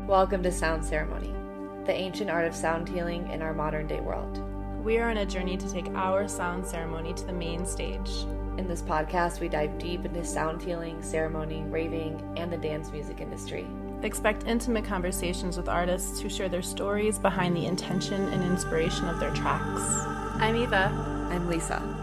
Welcome to Sound Ceremony, the ancient art of sound healing in our modern day world. We are on a journey to take our sound ceremony to the main stage. In this podcast, we dive deep into sound healing, ceremony, raving, and the dance music industry. Expect intimate conversations with artists who share their stories behind the intention and inspiration of their tracks. I'm Eva. I'm Lisa.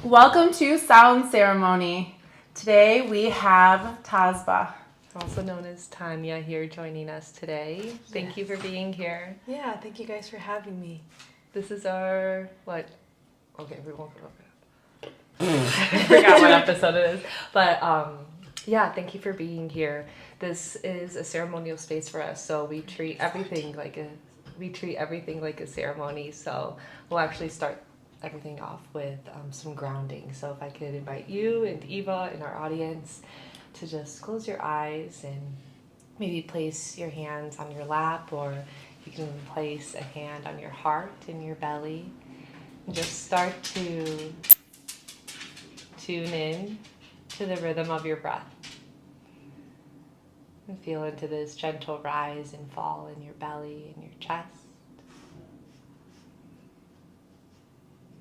Welcome to Sound Ceremony. Today we have TASBA. Also known as Tanya here joining us today. Thank you for being here. Yeah, thank you guys for having me. This is our, okay, we won't go over it. I forgot what episode it is. But thank you for being here. This is a ceremonial space for us, so we treat everything like a ceremony. So we'll actually start everything off with some grounding. So if I could invite you and Eva and our audience to just close your eyes and maybe place your hands on your lap, or you can place a hand on your heart and your belly, and just start to tune in to the rhythm of your breath and feel into this gentle rise and fall in your belly and your chest.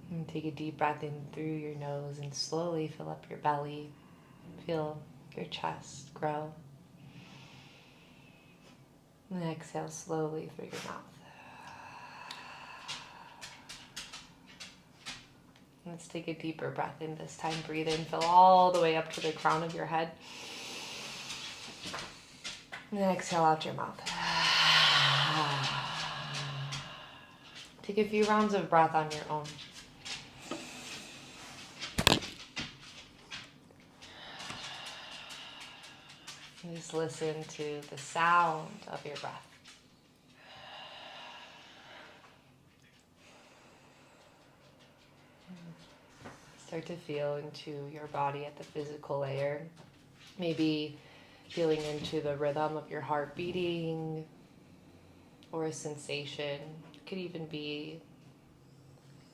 And take a deep breath in through your nose and slowly fill up your belly. Feel your chest grow. And exhale slowly through your mouth. Let's take a deeper breath in this time. Breathe in, fill all the way up to the crown of your head. And then exhale out your mouth. Take a few rounds of breath on your own. Just listen to the sound of your breath. Start to feel into your body at the physical layer. Maybe feeling into the rhythm of your heart beating, or a sensation. It could even be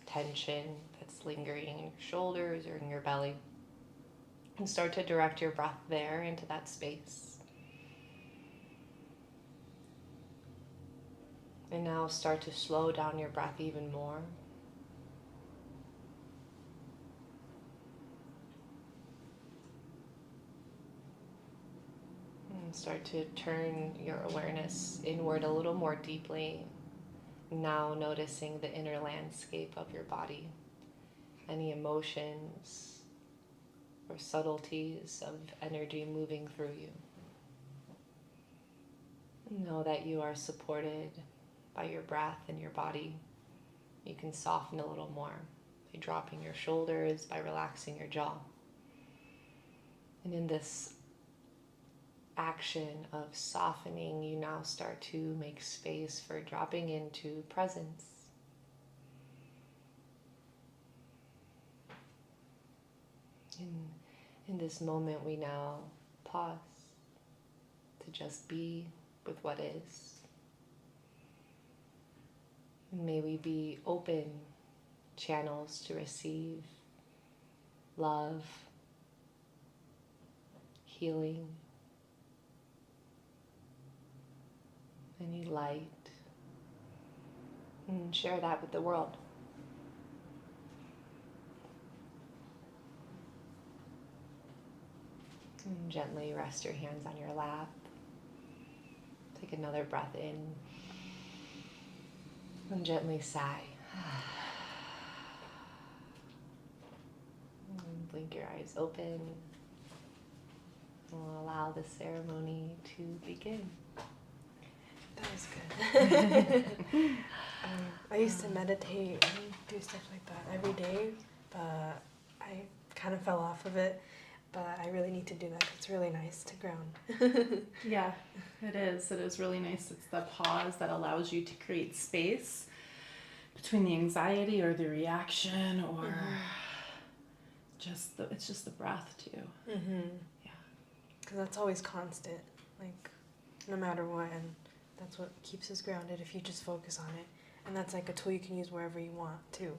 tension that's lingering in your shoulders or in your belly. And start to direct your breath there into that space. And now start to slow down your breath even more. And start to turn your awareness inward a little more deeply. Now noticing the inner landscape of your body. Any emotions or subtleties of energy moving through you. Know that you are supported by your breath and your body. You can soften a little more by dropping your shoulders, by relaxing your jaw. And in this action of softening, you now start to make space for dropping into presence. In this moment, we now pause to just be with what is. And may we be open channels to receive love, healing, any light, and share that with the world. And gently rest your hands on your lap. Take another breath in. And gently sigh. And blink your eyes open. We'll allow the ceremony to begin. That was good. I used to meditate and do stuff like that every day, but I kind of fell off of it. But I really need to do that. It's really nice to ground. Yeah, it is. It is really nice. It's the pause that allows you to create space between the anxiety or the reaction, or it's just the breath too. Mm-hmm. Yeah. Because that's always constant, like no matter what, and that's what keeps us grounded if you just focus on it. And that's like a tool you can use wherever you want too.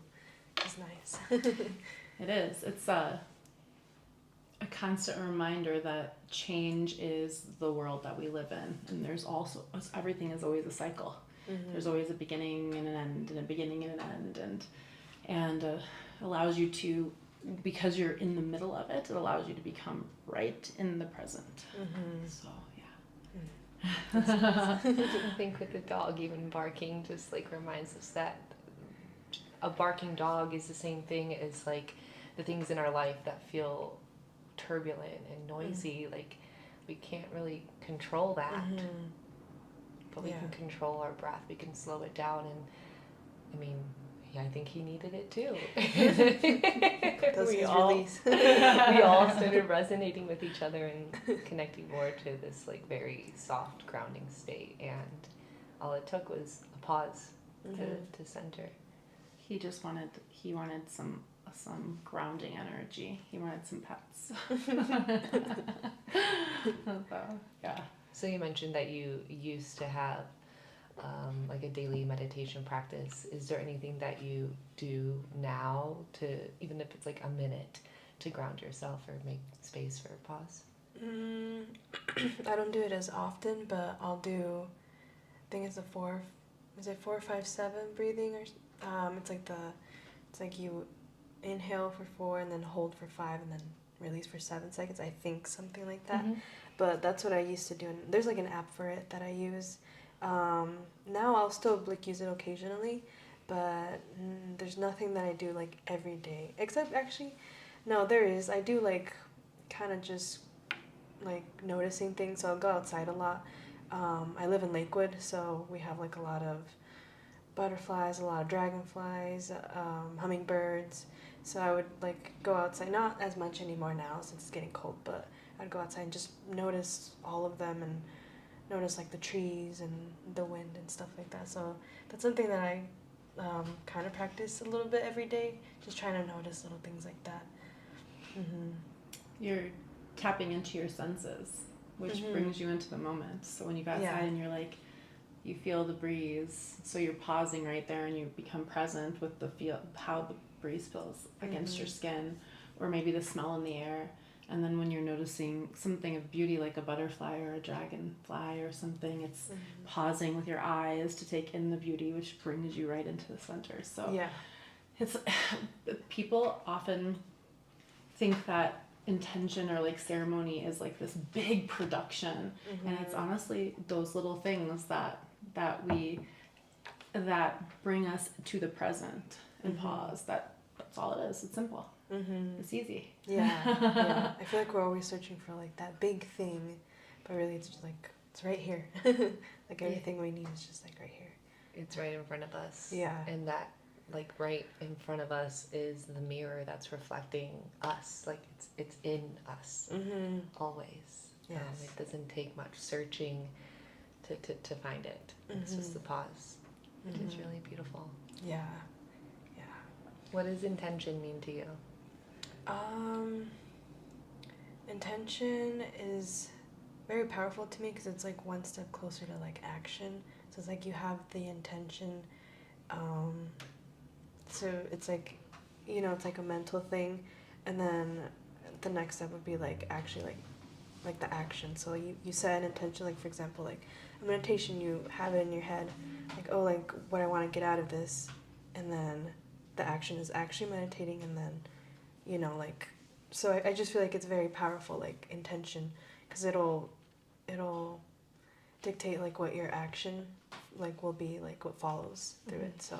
It's nice. It is. It's constant reminder that change is the world that we live in, and there's also, everything is always a cycle. There's always a beginning and an end, and a beginning and an end, and allows you to, because you're in the middle of it, it allows you to become right in the present. So yeah. I think with the dog, even barking just like reminds us that a barking dog is the same thing as like the things in our life that feel turbulent and noisy. Like we can't really control that, but we can control our breath. We can slow it down, and I mean, yeah, I think he needed it too. we all started resonating with each other and connecting more to this like very soft grounding state, and all it took was a pause to center. He wanted some grounding energy. He wanted some pets. So, yeah. So you mentioned that you used to have like a daily meditation practice. Is there anything that you do now to, even if it's like a minute, to ground yourself or make space for a pause? I don't do it as often, but I'll do, I think it's a 4, 5, 7 breathing, or it's like you inhale for 4 and then hold for 5 and then release for 7 seconds. I think something like that. But that's what I used to do, and there's like an app for it that I use. Now I'll still like use it occasionally, but there's nothing that I do like every day, except actually, no, there is. I do like kind of just like noticing things. So I'll go outside a lot. I live in Lakewood, so we have like a lot of butterflies, a lot of dragonflies, hummingbirds. So I would like go outside, not as much anymore now since it's getting cold, but I'd go outside and just notice all of them and notice like the trees and the wind and stuff like that. So that's something that I kind of practice a little bit every day, just trying to notice little things like that. You're tapping into your senses, which brings you into the moment. So when you go outside and you're like, you feel the breeze, so you're pausing right there and you become present with how the breeze feels against your skin, or maybe the smell in the air. And then when you're noticing something of beauty like a butterfly or a dragonfly or something, it's pausing with your eyes to take in the beauty, which brings you right into the center. So it's people often think that intention or like ceremony is like this big production, and it's honestly those little things that bring us to the present and pause. That's all it is. It's simple. It's easy. Yeah. I feel like we're always searching for like that big thing, but really it's just like, it's right here. Like everything we need is just like right here. It's right in front of us. Yeah. And that like right in front of us is the mirror that's reflecting us. Like it's in us always. Yes. It doesn't take much searching to find it. It's just the pause. It's really beautiful. Yeah. What does intention mean to you? Intention is very powerful to me because it's like one step closer to like action. So it's like you have the intention, so it's like, you know, it's like a mental thing, and then the next step would be like actually like the action. So you set an intention, like for example, like a meditation, you have it in your head, like, oh, like what I want to get out of this, and then the action is actually meditating, and then, you know, like, so I just feel like it's very powerful, like intention, because it'll dictate like what your action like will be, like what follows through it. So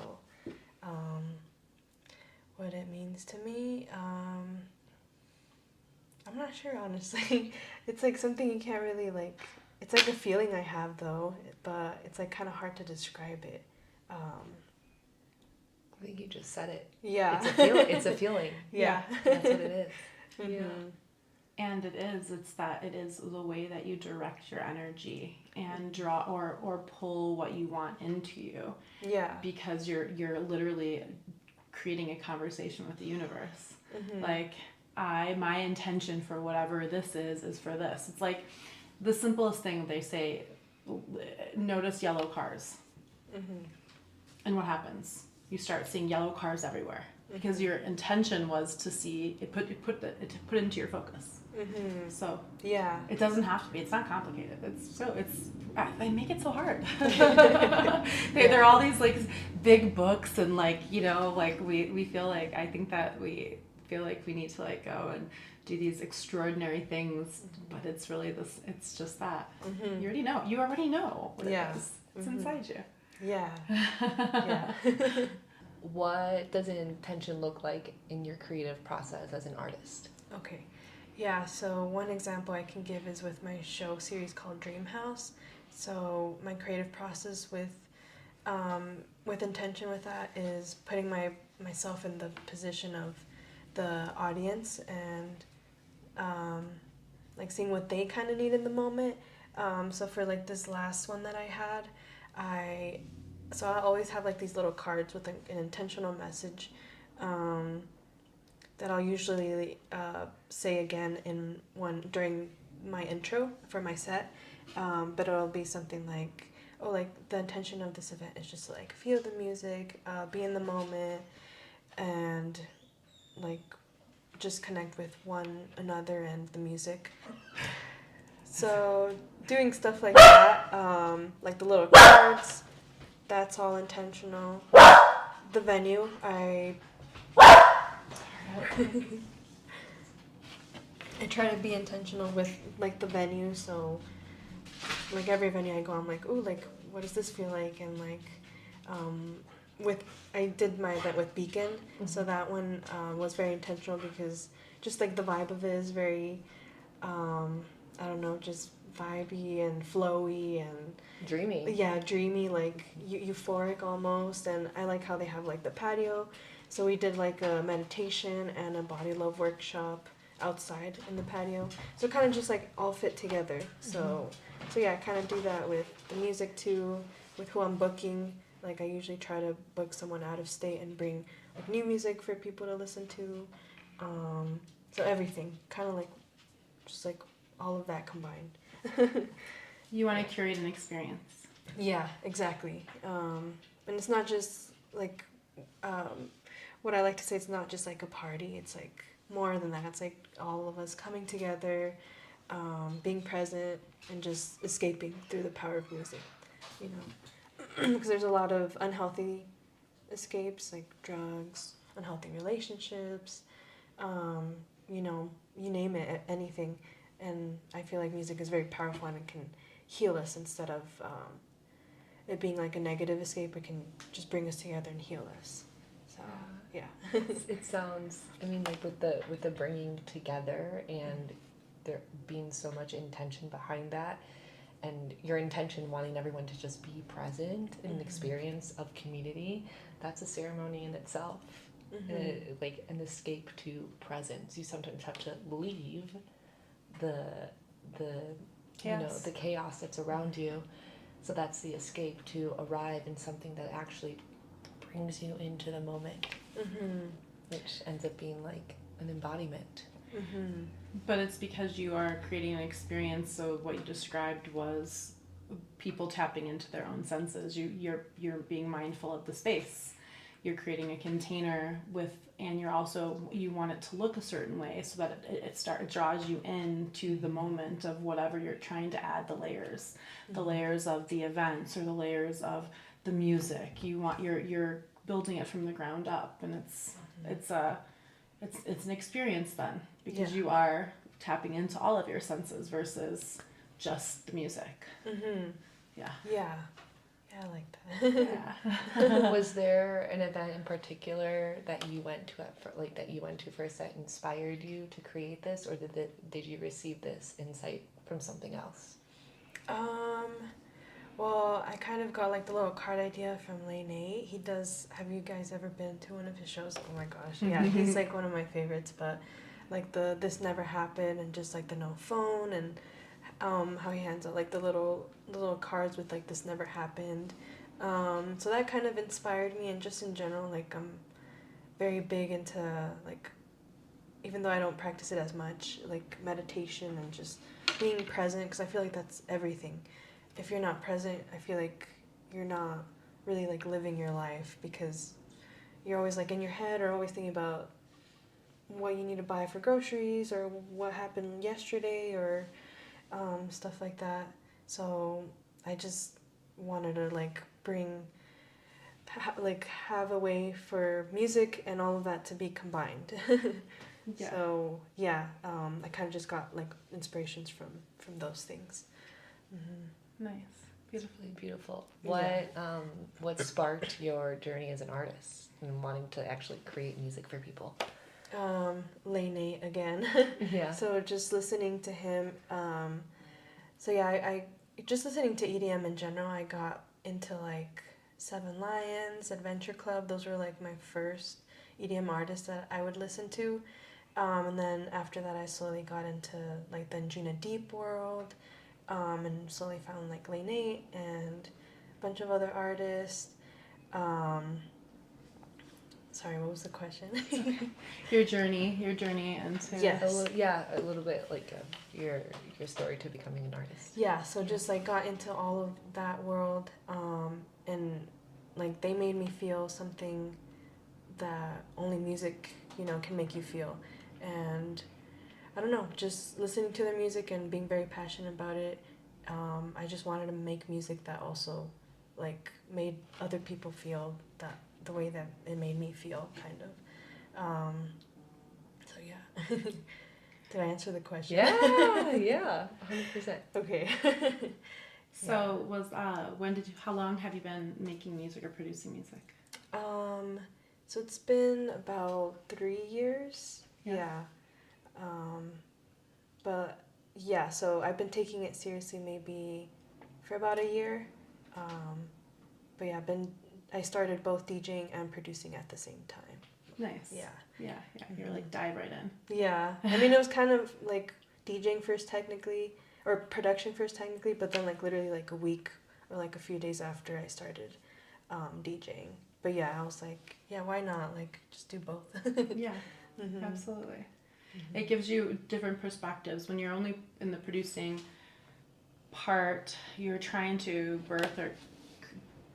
what it means to me, I'm not sure, honestly. It's like something you can't really like, it's like a feeling I have though, but it's like kind of hard to describe it. I think you just said it. Yeah. It's a feeling. Yeah. That's what it is. Yeah. And it is the way that you direct your energy and draw or pull what you want into you. Yeah. Because you're literally creating a conversation with the universe. Like, my intention for whatever this is for this. It's like the simplest thing they say, notice yellow cars. And what happens? You start seeing yellow cars everywhere because your intention was to see it, put it into your focus. Mm-hmm. So Yeah. it doesn't have to be. It's not complicated. They make it so hard. They're all these like big books and like, you know, like we feel like, I think that we feel like we need to like go and do these extraordinary things, but it's really this, it's just that. Mm-hmm. You already know what Yeah. it is. It's Mm-hmm. inside you. Yeah. Yeah. What does an intention look like in your creative process as an artist? Okay. Yeah, so one example I can give is with my show series called Dream House. So my creative process with intention with that is putting myself in the position of the audience and like seeing what they kind of need in the moment. So for like this last one that I had, I always have like these little cards with an intentional message that I'll usually say again during my intro for my set, but it'll be something like, oh, like the intention of this event is just to like feel the music, be in the moment, and like just connect with one another and the music. So doing stuff like that, like the little cards, that's all intentional. The venue, I try to be intentional with like the venue, so like every venue I go, I'm like, ooh, like what does this feel like? And like I did my event with Beacon, so that one was very intentional because just like the vibe of it is very I don't know, just vibey and flowy and Dreamy. yeah, dreamy, like euphoric almost. And I like how they have like the patio, so we did like a meditation and a body love workshop outside in the patio, so kind of just like all fit together. So yeah, I kind of do that with the music too, with who I'm booking. Like I usually try to book someone out of state and bring like new music for people to listen to. So everything, kind of like just like all of that combined. You want to curate an experience. Yeah, exactly. And it's not just like what I like to say. It's not just like a party. It's like more than that. It's like all of us coming together, being present, and just escaping through the power of music. You know, because there's a lot of unhealthy escapes, like drugs, unhealthy relationships. You know, you name it, anything. And I feel like music is very powerful and it can heal us instead of it being like a negative escape. It can just bring us together and heal us. So yeah. It sounds, I mean, like with the bringing together and there being so much intention behind that, and your intention wanting everyone to just be present in an experience of community, that's a ceremony in itself. Like an escape to presence. You sometimes have to leave the Chaos. you know, the chaos that's around you, so that's the escape to arrive in something that actually brings you into the moment, which ends up being like an embodiment. But it's because you are creating an experience. So what you described was people tapping into their own senses. You're being mindful of the space. You're creating a container and you're also, you want it to look a certain way so that it draws you into the moment of whatever you're trying to add, the layers of the events or the layers of the music. You're building it from the ground up, and it's an experience then, because you are tapping into all of your senses versus just the music. Yeah. Yeah, I like that. Yeah. Was there an event in particular that you went to first that inspired you to create this, or did you receive this insight from something else? Well, I kind of got like the little card idea from Lane 8. He does. Have you guys ever been to one of his shows? Oh my gosh, yeah, he's like one of my favorites. But like the This Never Happened and just like the no phone and how he hands out like the little cards with like This Never Happened. So that kind of inspired me, and just in general, like I'm very big into like, even though I don't practice it as much, like meditation and just being present, because I feel like that's everything. If you're not present, I feel like you're not really like living your life, because you're always like in your head or always thinking about what you need to buy for groceries or what happened yesterday or stuff like that. So I just wanted to like have a way for music and all of that to be combined. Yeah. So yeah, I kind of just got like inspirations from those things. Mm-hmm. Nice. Beautifully beautiful. Yeah. What sparked your journey as an artist and wanting to actually create music for people? Lane again. Yeah. So just listening to him. So yeah, I just listening to EDM in general. I got into like Seven Lions, Adventure Club. Those were like my first EDM artists that I would listen to. And then after that, I slowly got into like the Juna Deep world, and slowly found like Lane 8 and a bunch of other artists. Sorry, what was the question? Your journey into Yes. A little bit like your story to becoming an artist. Yeah, so just like got into all of that world, and like they made me feel something that only music, can make you feel. And I don't know, just listening to their music and being very passionate about it, I just wanted to make music that also like made other people feel that the way that it made me feel, kind of. So yeah. Did I answer the question? Yeah, 100%. Okay. So how long have you been making music or producing music? So it's been about 3 years. Yeah. But yeah, so I've been taking it seriously maybe for about a year. But yeah, I started both DJing and producing at the same time. Nice. Yeah. You're like dive right in. Yeah. I mean, it was kind of like DJing first technically, or production first technically, but then like literally like a week or like a few days after I started DJing. But yeah, I was like, yeah, why not? Like, just do both. Yeah, Mm-hmm. absolutely. Mm-hmm. It gives you different perspectives. When you're only in the producing part, you're trying to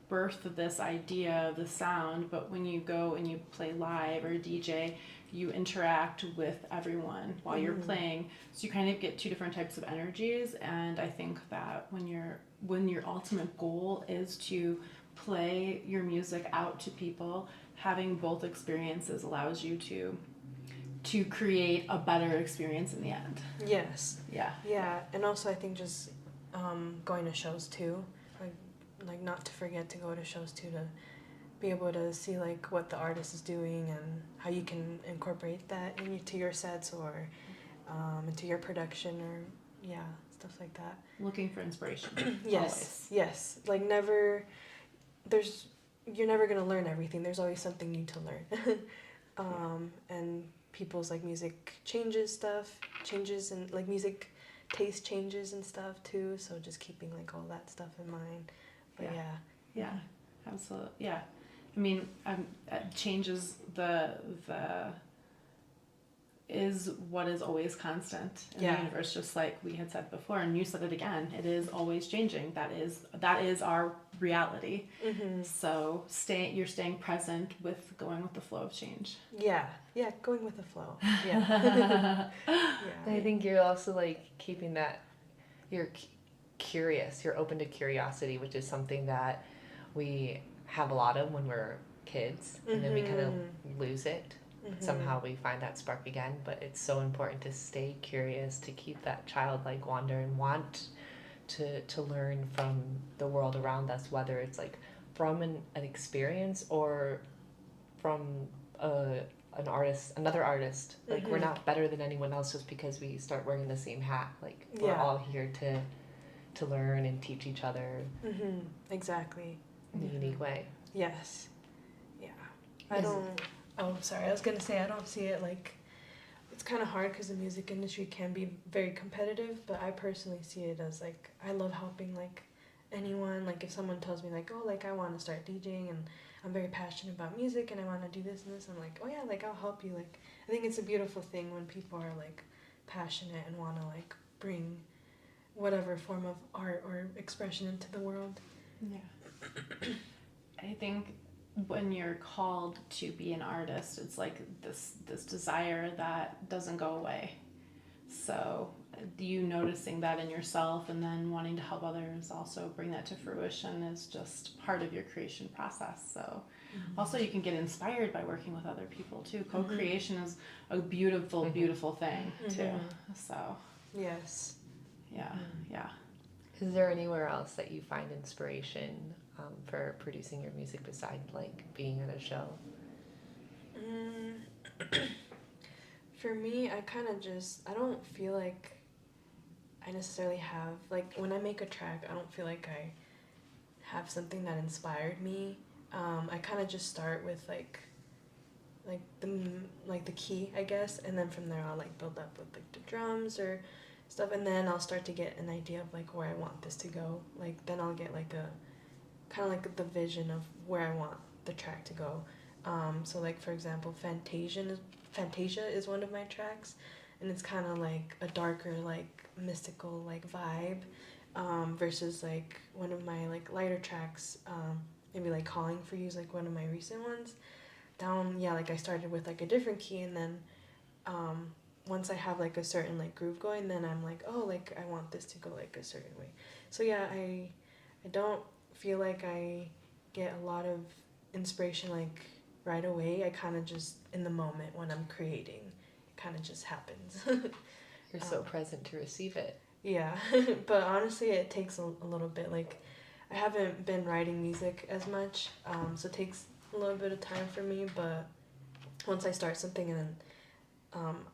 birth this idea of the sound, but when you go and you play live or DJ, you interact with everyone while you're playing, so you kind of get two different types of energies. And I think that when your ultimate goal is to play your music out to people, having both experiences allows you to create a better experience in the end. Yes. Yeah, and also I think just going to shows too, like not to forget to go to shows too, to be able to see like what the artist is doing and how you can incorporate that into your sets or into your production, or stuff like that. Looking for inspiration. Yes, like you're never gonna learn everything. There's always something new to learn. And people's like music changes, and like music taste changes and stuff too, so just keeping like all that stuff in mind. But yeah, absolutely. Yeah, I mean, changes is what is always constant in the universe, just like we had said before, and you said it again. It is always changing. That is our reality. Mm-hmm. So you're staying present with going with the flow of change. Yeah, going with the flow. Yeah. I think you're also like keeping that, you're curious, you're open to curiosity, which is something that we have a lot of when we're kids, and then we kind of lose it. Somehow we find that spark again, but it's so important to stay curious, to keep that childlike wonder and want to learn from the world around us, whether it's like from an experience or from another artist. Like we're not better than anyone else just because we start wearing the same hat. Like we're all here to learn and teach each other. Exactly. In a unique way. Yes. Yeah. I was gonna say I don't see it like, it's kind of hard because the music industry can be very competitive, but I personally see it as like, I love helping like anyone. Like if someone tells me like, oh, like I want to start DJing and I'm very passionate about music and I want to do this and this, I'm like, oh yeah, like I'll help you. Like I think it's a beautiful thing when people are like passionate and want to like bring whatever form of art or expression into the world. Yeah. I think when you're called to be an artist, it's like this desire that doesn't go away. So you noticing that in yourself and then wanting to help others also bring that to fruition is just part of your creation process. So also you can get inspired by working with other people too. Co-creation is a beautiful, beautiful thing too. So Yes. yeah. Is there anywhere else that you find inspiration for producing your music besides like being at a show? For me, I kind of I don't feel like I necessarily have, like, when I make a track, I don't feel like I have something that inspired me. I kind of just start with like the key, I guess, and then from there I'll like build up with like the drums or stuff, and then I'll start to get an idea of like where I want this to go. Like then I'll get like a kind of like the vision of where I want the track to go. So like for example, Fantasia is one of my tracks, and it's kind of like a darker, like mystical, like vibe, versus like one of my like lighter tracks, maybe like Calling for You is like one of my recent ones. That one, yeah, like I started with like a different key, and then once I have like a certain like groove going, then I'm like, oh, like I want this to go like a certain way. So yeah, I don't feel like I get a lot of inspiration like right away. I kind of just in the moment when I'm creating, it kind of just happens. You're so present to receive it. Yeah, but honestly, it takes a little bit. Like, I haven't been writing music as much, so it takes a little bit of time for me. But once I start something and then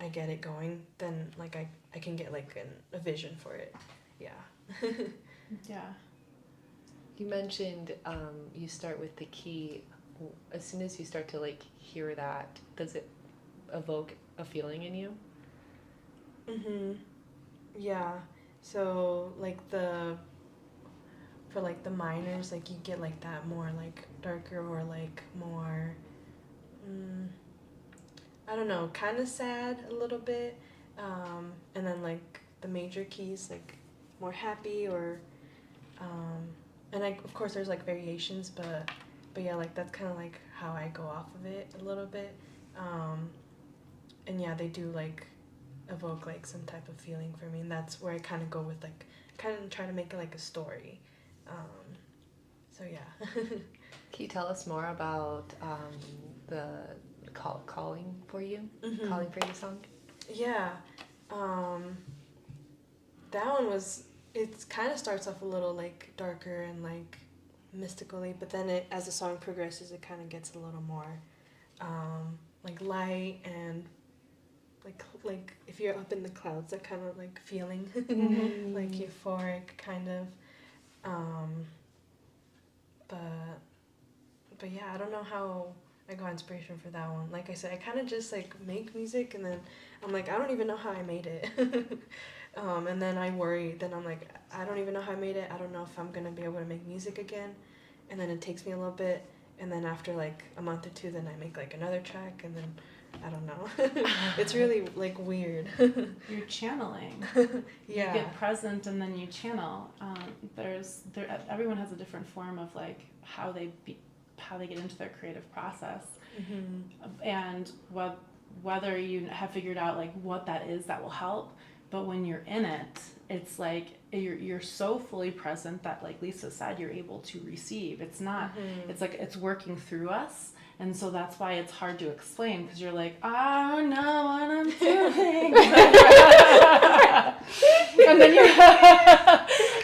I get it going, then like I can get like a vision for it. Yeah. Yeah. You mentioned you start with the key. As soon as you start to like hear that, does it evoke a feeling in you? Yeah. So like for like the minors, like you get like that more like darker or like more I don't know, kind of sad a little bit, and then like the major keys like more happy or and of course there's like variations, but yeah, like that's kind of like how I go off of it a little bit, and yeah, they do like evoke like some type of feeling for me, and that's where I kind of go with like kind of try to make it like a story, so yeah. Can you tell us more about the calling for you? Calling for you song? Yeah, that one was, it kind of starts off a little like darker and like mystically, but then it, as the song progresses, it kind of gets a little more like light and like if you're up in the clouds, that kind of like feeling, like euphoric kind of, but yeah, I don't know how I got inspiration for that one. Like I said, I kind of just like make music, and then I'm like, I don't even know how I made it. And then I worry, then I'm like, I don't even know how I made it. I don't know if I'm gonna be able to make music again. And then it takes me a little bit, and then after like a month or two, then I make like another track, and then I don't know. It's really like weird. You're channeling. Yeah. You get present and then you channel. Everyone has a different form of like how they get into their creative process, and whether you have figured out like what that is that will help. But when you're in it, it's like you're so fully present that, like Lisa said, you're able to receive. It's not. It's like it's working through us. And so that's why it's hard to explain, because you're like, I don't know what I'm doing. And then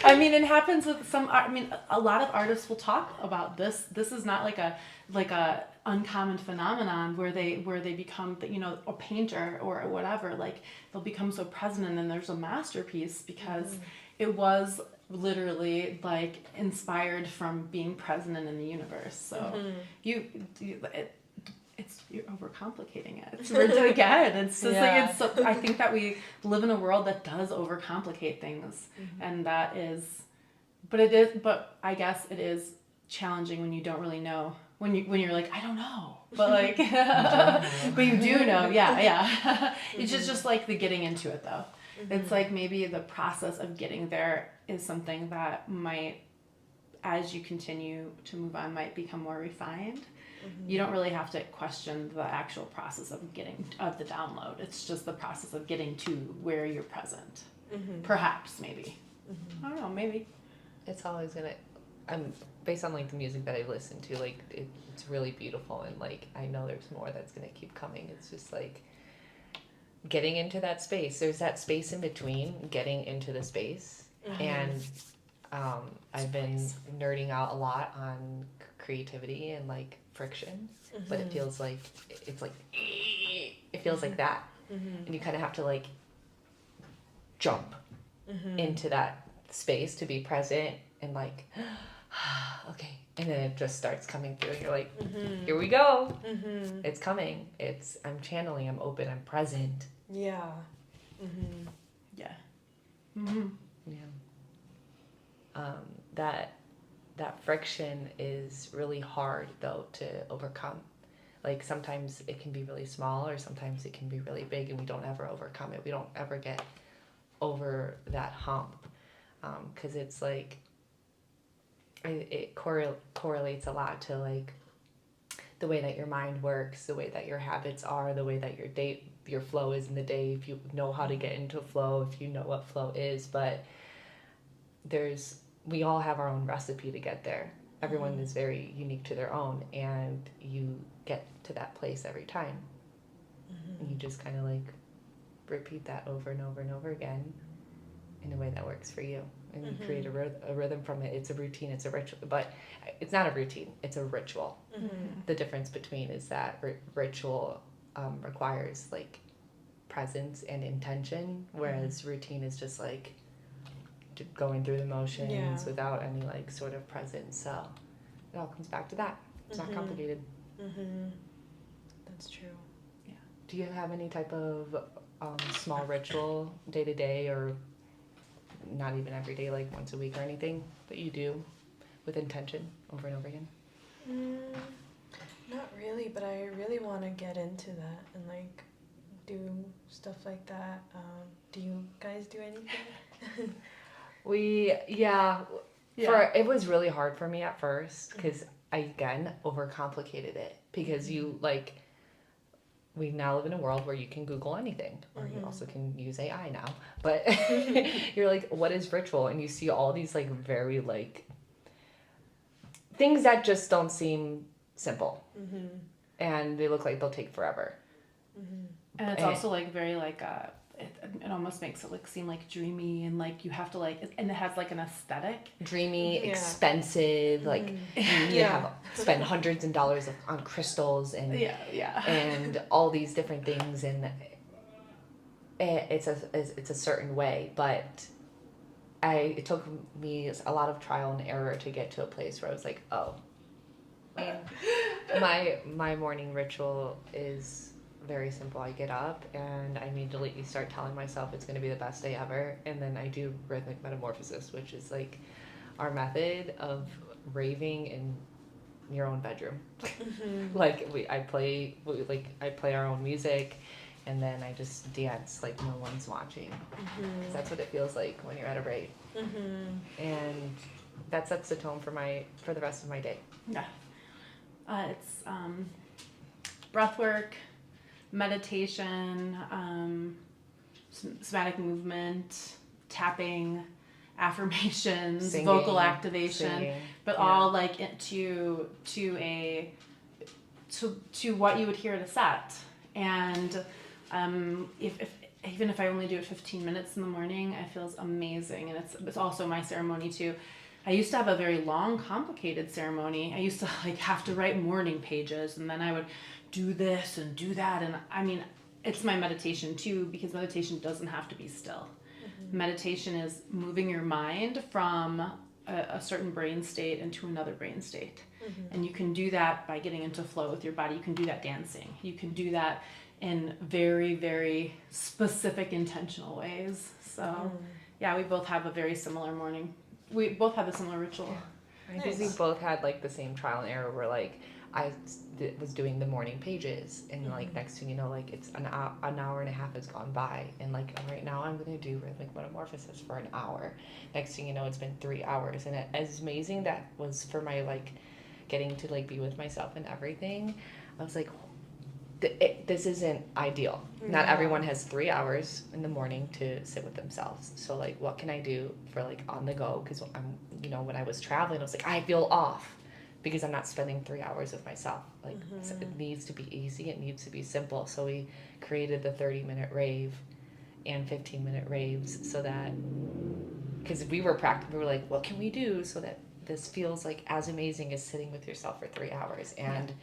I mean, it happens with some, I mean, a lot of artists will talk about this. This is not like a uncommon phenomenon where they become, you know, a painter or whatever, like they'll become so present and then there's a masterpiece because it was literally like inspired from being present in the universe. So you're overcomplicating it. It's again, it's just like it's. So, I think that we live in a world that does overcomplicate things, and that is, but I guess it is challenging when you don't really know. When you're like, I don't know, but like, but you do know. Yeah. It's just like the getting into it though. It's like maybe the process of getting there is something that might, as you continue to move on, might become more refined. You don't really have to question the actual process of the download. It's just the process of getting to where you're present. Perhaps, maybe. I don't know, maybe. It's always gonna, based on like the music that I listen to, like it's really beautiful, and like I know there's more that's gonna keep coming. It's just like getting into that space. There's that space in between getting into the space, and I've been nerding out a lot on creativity and like friction, but it feels like it's like it feels like that, and you kind of have to like jump into that space to be present and like okay, and then it just starts coming through and you're like here we go, it's coming, I'm channeling, I'm open, I'm present. Yeah. Yeah. That friction is really hard though to overcome. Like sometimes it can be really small, or sometimes it can be really big, and we don't ever overcome it. We don't ever get over that hump, because it's like it correlates a lot to like the way that your mind works, the way that your habits are, the way that your flow is in the day, if you know how to get into flow, if you know what flow is. But we all have our own recipe to get there. Everyone is very unique to their own, and you get to that place every time. And you just kind of like repeat that over and over and over again in a way that works for you, and you create a rhythm from it. It's a routine, it's a ritual, but it's not a routine, it's a ritual. The difference between is that ritual requires like presence and intention, whereas routine is just like going through the motions without any like sort of presence. So it all comes back to that. It's not complicated. That's true. Yeah. Do you have any type of small ritual day to day, or not even every day, like once a week or anything that you do with intention over and over again? Not really, but I really want to get into that and like do stuff like that. Do you guys do anything? It was really hard for me at first because I again overcomplicated it, because we now live in a world where you can Google anything, or you also can use AI now, but you're like, what is ritual? And you see all these like very like things that just don't seem simple, and they look like they'll take forever. And it's also like very like it almost makes it like seem like dreamy, and like you have to like, and it has like an aesthetic. Dreamy, expensive, like you need to spend hundreds of dollars on crystals and and all these different things, and it's a certain way. But it took me a lot of trial and error to get to a place where I was like, oh, my morning ritual is very simple. I get up and I immediately start telling myself it's going to be the best day ever, and then I do rhythmic metamorphosis, which is like our method of raving in your own bedroom. Like I play our own music, and then I just dance like no one's watching, because that's what it feels like when you're at a rave, and that sets the tone for the rest of my day. It's breath work, meditation, somatic movement, tapping, affirmations, singing, vocal activation, but all like to what you would hear at a set. And even if I only do it 15 minutes in the morning, it feels amazing. And it's also my ceremony too. I used to have a very long, complicated ceremony. I used to like have to write morning pages, and then I would do this and do that. And I mean, it's my meditation too, because meditation doesn't have to be still. Meditation is moving your mind from a certain brain state into another brain state. And you can do that by getting into flow with your body. You can do that dancing. You can do that in very, very specific, intentional ways. So we both have a very similar morning. We both have a similar ritual. I think we both had like the same trial and error, where like I was doing the morning pages, and like next thing you know, like it's an hour and a half has gone by, and like right now I'm going to do rhythmic metamorphosis for an hour. Next thing you know, it's been 3 hours, and as amazing that was for my like getting to like be with myself and everything, I was like, this isn't ideal. Not everyone has 3 hours in the morning to sit with themselves. So like, what can I do for like on the go? Because I'm, you know, when I was traveling, I was like, I feel off because I'm not spending 3 hours with myself. Like, so it needs to be easy. It needs to be simple. So we created the 30-minute rave and 15-minute raves so that, because we were like, what can we do so that this feels like as amazing as sitting with yourself for 3 hours? And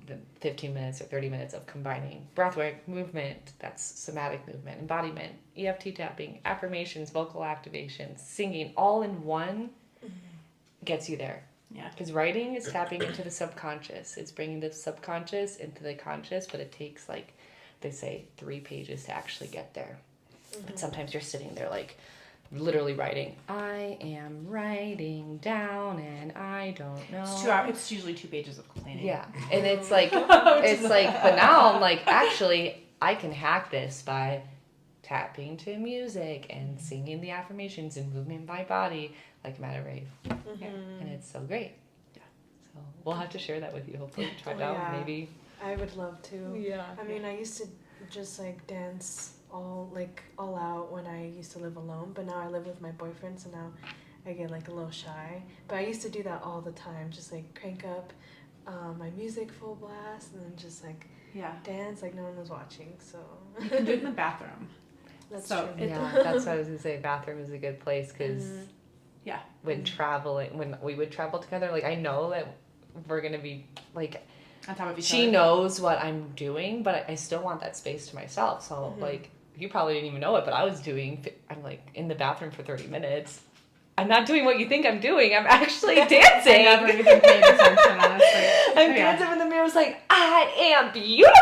the 15 minutes or 30 minutes of combining breathwork, movement, that's somatic movement, embodiment, EFT tapping, affirmations, vocal activations, singing, all in one gets you there. Yeah. Because writing is tapping into the subconscious. It's bringing the subconscious into the conscious, but it takes, like, they say 3 pages to actually get there. And sometimes you're sitting there, like, literally writing, I am writing down and I don't know. It's 2 hours. It's usually 2 pages of complaining. Yeah. And it's like, but now I'm like, actually, I can hack this by tapping to music and singing the affirmations and moving my body like I'm at a rave. And it's so great. Yeah. So we'll have to share that with you. Hopefully try it out. Maybe. I would love to. Yeah. I mean, I used to just like dance all out when I used to live alone, but now I live with my boyfriend, so now I get like a little shy. But I used to do that all the time, just like crank up my music full blast and then just like dance like no one was watching. So you can do it in the bathroom. That's true. Yeah, that's what I was gonna say. Bathroom is a good place because when traveling, when we would travel together, like I know that we're gonna be like on top of each she other. knows what I'm doing, but I still want that space to myself. So like you probably didn't even know it, but I'm like in the bathroom for 30 minutes. I'm not doing what you think I'm doing. I'm actually dancing. I never even paid attention, honestly. I'm dancing in the mirror. I was like, I am beautiful.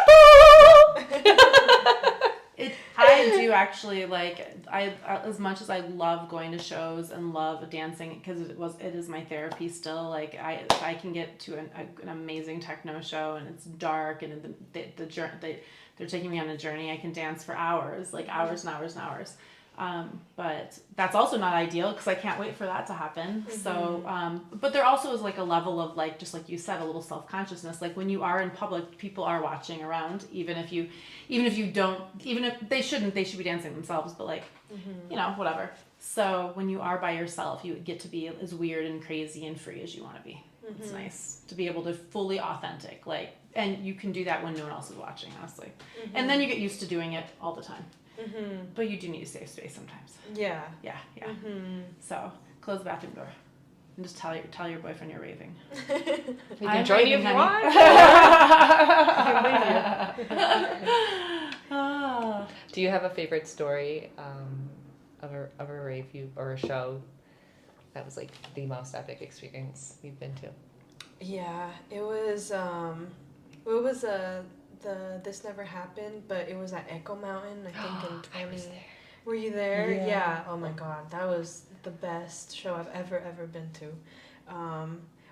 I do actually like as much as I love going to shows and love dancing because it is my therapy still. Like if I can get to an amazing techno show and it's dark and they're taking me on a journey, I can dance for hours, like hours and hours and hours. But that's also not ideal because I can't wait for that to happen. So, but there also is like a level of like, just like you said, a little self-consciousness. Like when you are in public, people are watching around, even if they shouldn't, they should be dancing themselves, but like, you know, whatever. So when you are by yourself, you get to be as weird and crazy and free as you want to be. It's nice to be able to fully authentic, like, and you can do that when no one else is watching, honestly. And then you get used to doing it all the time. But you do need a safe space sometimes. Yeah. So close the bathroom door and just tell your boyfriend you're raving. We can join you if you want. Do you have a favorite story of a rave or a show that was like the most epic experience you've been to? Yeah, it was This Never Happened, but it was at Echo Mountain, I think in 20... I was there. Were you there? Yeah. Oh my god, that was the best show I've ever been to.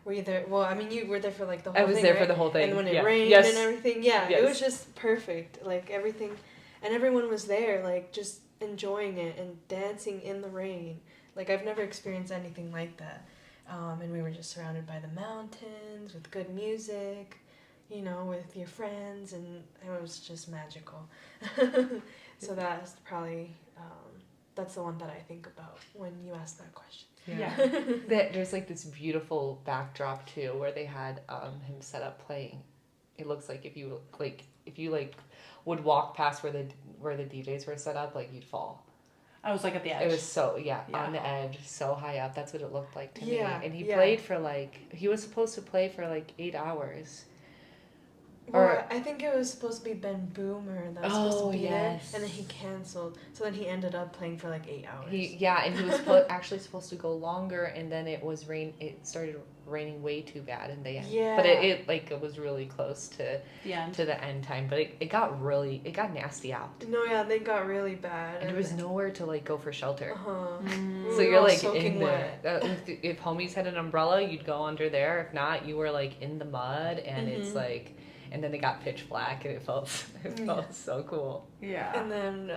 Were you there? Well, I mean, you were there for like the whole thing, I was there right? for the whole thing. And when it rained and everything, it was just perfect. Like everything, and everyone was there, like just enjoying it and dancing in the rain. Like I've never experienced anything like that. And we were just surrounded by the mountains with good music, you know, with your friends, and it was just magical. So that's probably, that's the one that I think about when you ask that question. Yeah. There's like this beautiful backdrop too, where they had him set up playing. It looks like if you would walk past where the DJs were set up, like you'd fall. I was like at the edge. It was so on the edge, so high up. That's what it looked like to me. And he was supposed to play for like 8 hours. Well, I think it was supposed to be Ben Boomer that was supposed to be there, and then he canceled. So then he ended up playing for like 8 hours. And he was actually supposed to go longer, and then it started raining way too bad in the end. Yeah. But it was really close to the end time, but it got nasty out. No, yeah, they got really bad. And there was nowhere to like go for shelter. So you're like in there. If homies had an umbrella, you'd go under there. If not, you were like in the mud, and it's like. And then it got pitch black, and it felt so cool. Yeah. And then,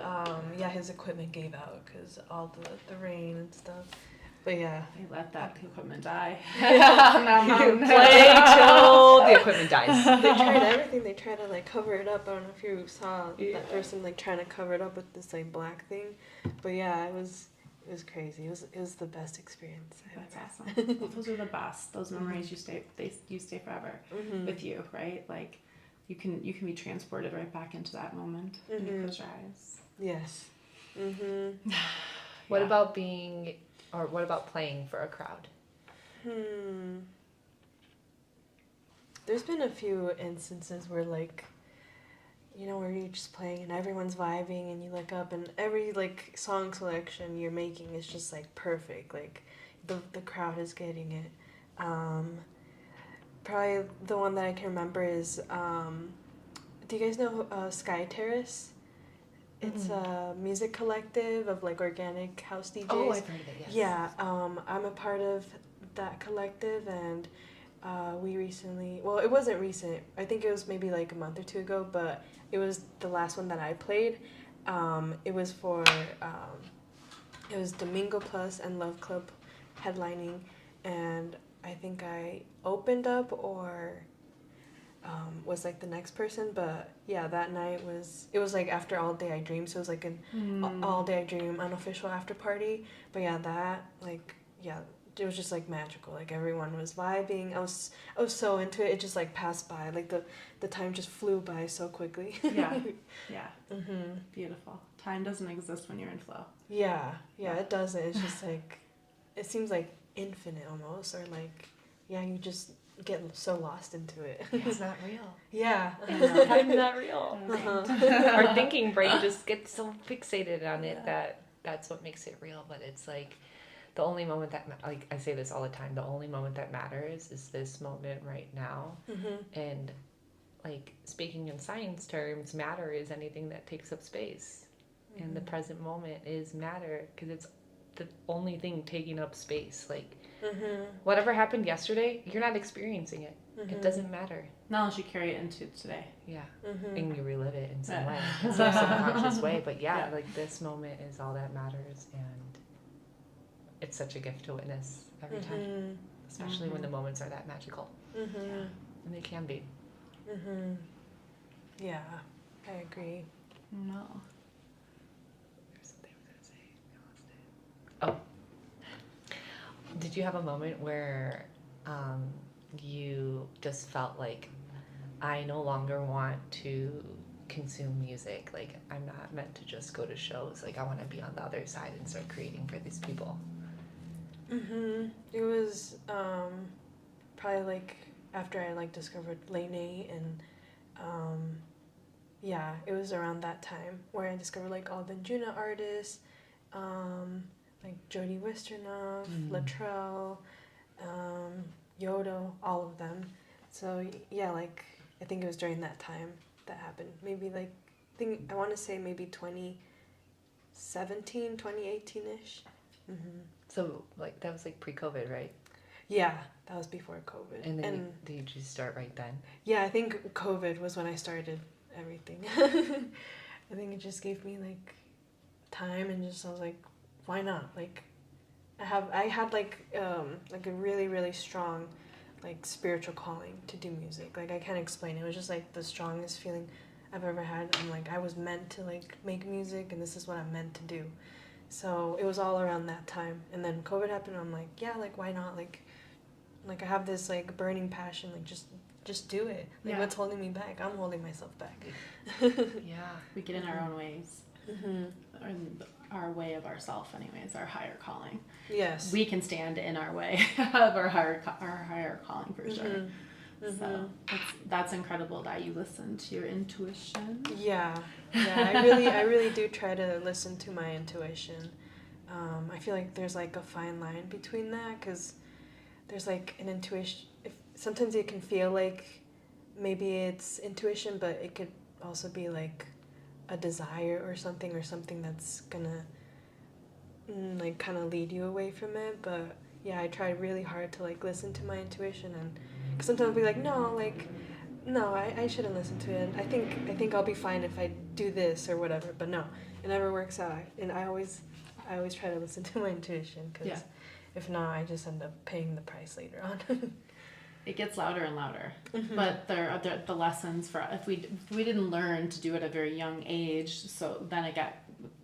his equipment gave out because all the rain and stuff. But yeah. They let that equipment die. Play till the equipment dies. They tried everything. They tried to like cover it up. I don't know if you saw that person like trying to cover it up with this like black thing. But yeah, it was crazy. It was the best experience I've That's ever awesome. Well, those are the best. Those memories you stay forever had. with you, right? Like you can be transported right back into that moment when you close your eyes. Yes. What about playing for a crowd? There's been a few instances where like, you know, where you're just playing and everyone's vibing and you look up and every like song selection you're making is just like perfect. Like the crowd is getting it. Probably the one that I can remember is, do you guys know Sky Terrace? It's a music collective of like organic house DJs. Oh, I've heard of it, yes. Yeah, I'm a part of that collective, and we recently, well, it wasn't recent. I think it was maybe like a month or two ago, but it was the last one that I played. It was for, it was Domingo Plus and Love Club headlining, and I think I opened up or was like the next person, but yeah, that night it was like after All Day I Dream, so it was like an All Day I Dream unofficial after party. But yeah, that like, yeah, it was just like magical. Like everyone was vibing. I was so into it. It just like passed by. Like the time just flew by so quickly. Yeah. Beautiful. Time doesn't exist when you're in flow. Yeah, it doesn't. It's just like, it seems like infinite almost, or like, yeah, you just get so lost into it. It's not real. Yeah. Time's not real. Our thinking brain just gets so fixated on it that that's what makes it real. But it's like the only moment that, like I say this all the time, the only moment that matters is this moment right now. And like speaking in science terms, matter is anything that takes up space. And the present moment is matter because it's the only thing taking up space. Like whatever happened yesterday, you're not experiencing it. It doesn't matter. Not unless you carry it into today. Yeah. And you relive it in some way, in some subconscious way. But yeah, like this moment is all that matters, and it's such a gift to witness every time, especially when the moments are that magical. And they can be. Yeah, I agree. No. There's something I was gonna say. I lost it. Oh. Did you have a moment where you just felt like, I no longer want to consume music, like I'm not meant to just go to shows, like I want to be on the other side and start creating for these people? It was probably like after I like discovered Lene, and yeah, it was around that time where I discovered like all the Juna artists, like Jody Wisternoff, Latrell, Yodo, all of them. So yeah, like I think it was during that time that happened. Maybe like I want to say maybe 2017, 2018-ish. So like that was like pre-COVID, right? Yeah, that was before COVID. And then did you just start right then? Yeah, I think COVID was when I started everything. I think it just gave me like time, and just I was like, why not? Like I had like a really, really strong like spiritual calling to do music. Like I can't explain it. It was just like the strongest feeling I've ever had. I'm like, I was meant to like make music, and this is what I'm meant to do. So it was all around that time. And then COVID happened, and I'm like, yeah, like why not? Like I have this like burning passion, like just do it. Like what's holding me back? I'm holding myself back. Yeah. We get in our own ways. Or our way of ourself anyways, our higher calling. Yes. We can stand in our way of our higher calling for sure. So that's incredible that you listen to your intuition. Yeah, I really do try to listen to my intuition. I feel like there's like a fine line between that, because there's like an intuition. Sometimes it can feel like maybe it's intuition, but it could also be like a desire or something that's gonna like kind of lead you away from it. But yeah, I try really hard to like listen to my intuition, and cause sometimes I'll be like, no, I shouldn't listen to it. I think I'll be fine if I do this or whatever. But no, it never works out. And I always try to listen to my intuition, because If not, I just end up paying the price later on. It gets louder and louder. But the lessons for if we didn't learn to do it at a very young age, so then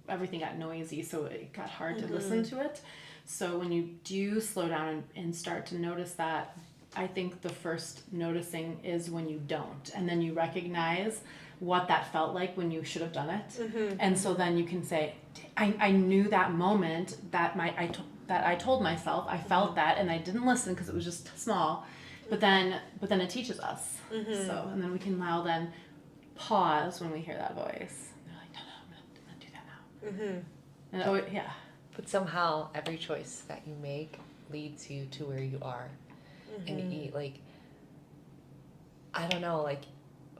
everything got noisy, so it got hard to listen to it. So when you do slow down and start to notice that, I think the first noticing is when you don't, and then you recognize what that felt like when you should have done it. And so then you can say, I knew that moment that I told myself I felt that, and I didn't listen because it was just small. But then it teaches us. So, and then we can now then pause when we hear that voice. They're like, no, I'm gonna do that now. And yeah. But somehow every choice that you make leads you to where you are. And you eat, like, I don't know, like,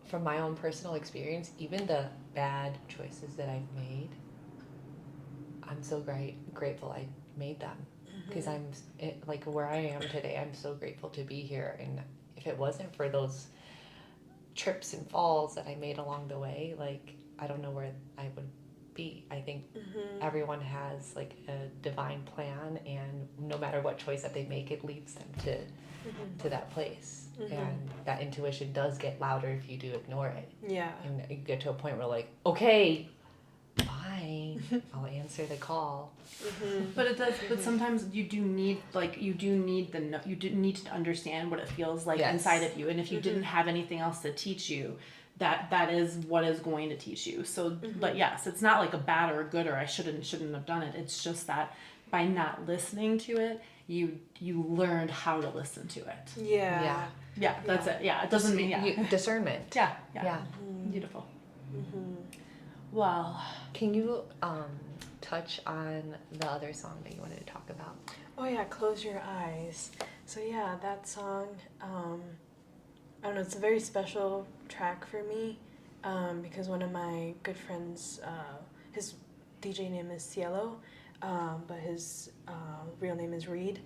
from my own personal experience, even the bad choices that I've made, I'm so grateful I made them. Because like, where I am today, I'm so grateful to be here. And if it wasn't for those trips and falls that I made along the way, like, I don't know where I would be. I think everyone has, like, a divine plan, and no matter what choice that they make, it leads them to that place. And that intuition does get louder if you do ignore it. Yeah. And you get to a point where, like, okay, fine, I'll answer the call. But it does. But sometimes you do need to understand what it feels like inside of you. And if you didn't have anything else to teach you, that is what is going to teach you. So, but yes, it's not like a bad or a good or I shouldn't have done it. It's just that by not listening to it, you learned how to listen to it. Yeah. Yeah, that's it. Yeah, it doesn't mean Discernment. Yeah. Beautiful. Well, can you touch on the other song that you wanted to talk about? Oh yeah, Close Your Eyes. So yeah, that song, I don't know, it's a very special track for me, because one of my good friends, his DJ name is Cielo, but his real name is Reed.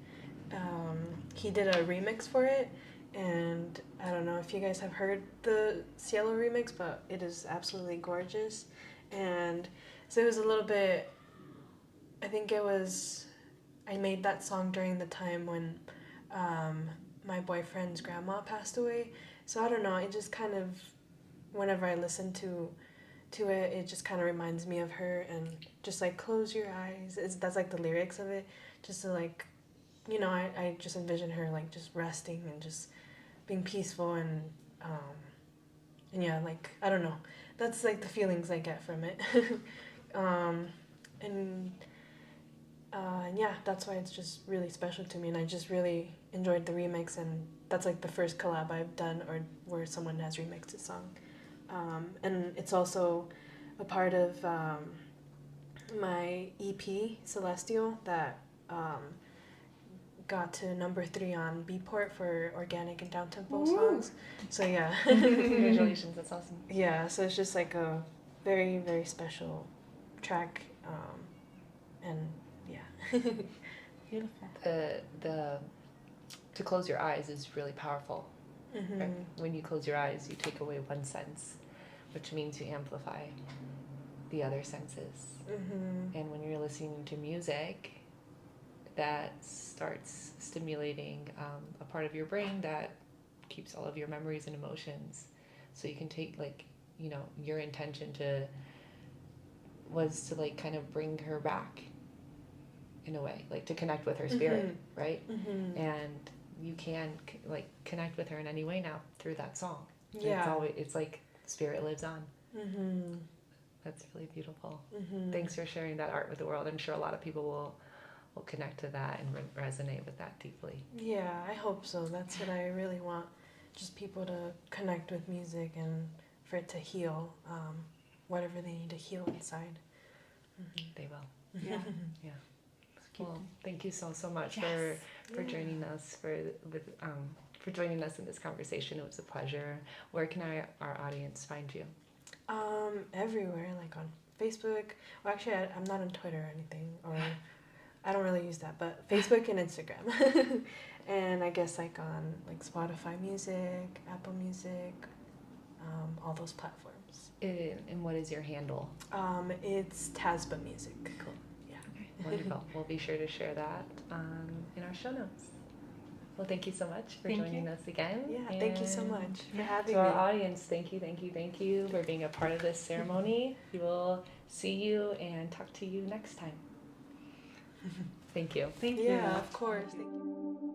He did a remix for it, and I don't know if you guys have heard the Cielo remix, but it is absolutely gorgeous. And so it was a little bit, I think I made that song during the time when my boyfriend's grandma passed away. So I don't know, it just kind of, whenever I listen to it, it just kind of reminds me of her, and just like close your eyes. That's like the lyrics of it, just to like, you know, I just envision her like just resting and just being peaceful, and yeah, like, I don't know, that's like the feelings I get from it. And yeah, that's why it's just really special to me, and I just really enjoyed the remix, and that's like the first collab I've done or where someone has remixed a song. And it's also a part of my EP, Celestial, that got to number 3 on Beatport for organic and downtempo songs. So yeah. Congratulations, that's awesome. Yeah, so it's just like a very, very special track, and yeah. beautiful. The to close your eyes is really powerful. Right? When you close your eyes, you take away one sense, which means you amplify the other senses. And when you're listening to music, that starts stimulating a part of your brain that keeps all of your memories and emotions. So you can take, like, you know, your intention was to like kind of bring her back in a way, like to connect with her spirit, right? And you can like connect with her in any way now through that song. Yeah. It's like spirit lives on. That's really beautiful. Thanks for sharing that art with the world. I'm sure a lot of people will connect to that and resonate with that deeply. Yeah, I hope so. That's what I really want. Just people to connect with music and for it to heal whatever they need to heal inside. They will. Yeah. Yeah. Well, thank you so much for joining us for joining us in this conversation. It was a pleasure. Where can our audience find you? Everywhere, like on Facebook. Well, actually, I'm not on Twitter or anything, or I don't really use that, but Facebook and Instagram. And I guess like on like Spotify Music, Apple Music, all those platforms. And what is your handle? It's TASBA Music. Cool. Yeah. Wonderful. We'll be sure to share that in our show notes. Well, thank you so much for Thank joining you. us again. Yeah, thank you so much for having To our me. audience, thank you for being a part of this ceremony. We will see you and talk to you next time. Thank you. Thank you. Yeah, of course. Thank you.